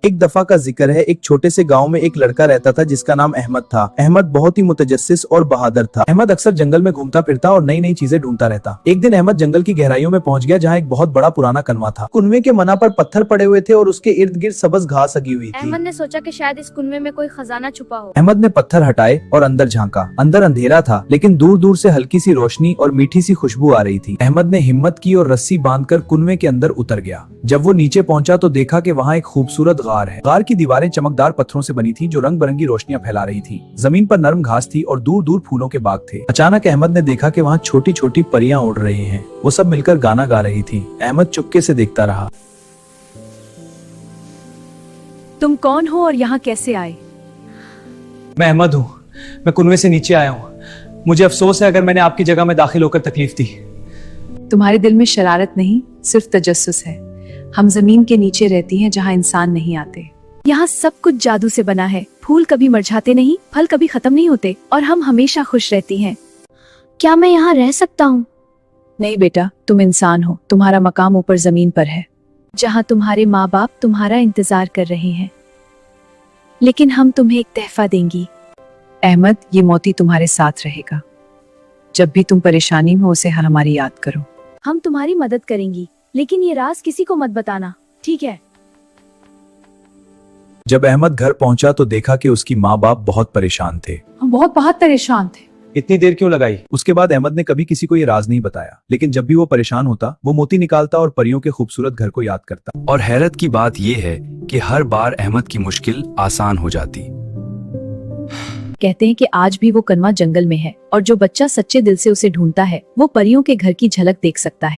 एक दफा का जिक्र है, एक छोटे से गांव में एक लड़का रहता था जिसका नाम अहमद था। अहमद बहुत ही मुतजस्सिस और बहादुर था। अहमद अक्सर जंगल में घूमता फिरता और नई नई चीजें ढूंढता रहता। एक दिन अहमद जंगल की गहराइयों में पहुंच गया जहाँ एक बहुत बड़ा पुराना कुनवा था। कुनवे के मना पर पत्थर पड़े हुए थे और उसके इर्द गिर्द सबज घास लगी हुई थी। अहमद ने सोचा कि शायद इस कुनवे में कोई खजाना छुपा हो। अहमद ने पत्थर हटाए और अंदर झांका। अंदर अंधेरा था, लेकिन दूर दूर से हल्की सी रोशनी और मीठी सी खुशबू आ रही थी। अहमद ने हिम्मत की और रस्सी बांधकर कुनवे के अंदर उतर गया। जब वो नीचे पहुंचा तो देखा कि वहाँ एक खूबसूरत गार है। गार की दीवारें चमकदार पत्थरों से बनी थी जो रंग बिरंगी रोशनियां फैला रही थी। जमीन पर नरम घास थी और दूर दूर फूलों के बाग थे। अचानक अहमद ने देखा कि वहाँ छोटी छोटी परियां उड़ रही हैं। वो सब मिलकर गाना गा रही थी। अहमद चुपके से देखता रहा। तुम कौन हो और यहाँ कैसे आए? मैं अहमद हूँ। मैं कुनवे से नीचे आया हूँ। मुझे अफसोस है अगर मैंने आपकी जगह में दाखिल होकर तकलीफ दी। तुम्हारे दिल में शरारत नहीं, सिर्फ तजस्सुस है। हम जमीन के नीचे रहती हैं जहाँ इंसान नहीं आते। यहाँ सब कुछ जादू से बना है। फूल कभी मुरझाते नहीं, फल कभी खत्म नहीं होते और हम हमेशा खुश रहती हैं। क्या मैं यहाँ रह सकता हूँ? नहीं बेटा, तुम इंसान हो। तुम्हारा मकाम ऊपर जमीन पर है, जहाँ तुम्हारे माँ बाप तुम्हारा इंतजार कर रहे हैं। लेकिन हम तुम्हें एक तहफा देंगी। अहमद, ये मोती तुम्हारे साथ रहेगा। जब भी तुम परेशानी में हो उसे हमारी याद करो। हम तुम्हारी मदद करेंगी, लेकिन ये राज किसी को मत बताना, ठीक है? जब अहमद घर पहुंचा तो देखा कि उसकी माँ बाप बहुत परेशान थे। हम बहुत परेशान थे। इतनी देर क्यों लगाई? उसके बाद अहमद ने कभी किसी को ये राज नहीं बताया, लेकिन जब भी वो परेशान होता वो मोती निकालता और परियों के खूबसूरत घर को याद करता। और हैरत की बात यह है कि हर बार अहमद की मुश्किल आसान हो जाती। कहते हैं कि आज भी वो कनवा जंगल में है और जो बच्चा सच्चे दिल से उसे ढूंढता है वो परियों के घर की झलक देख सकता है।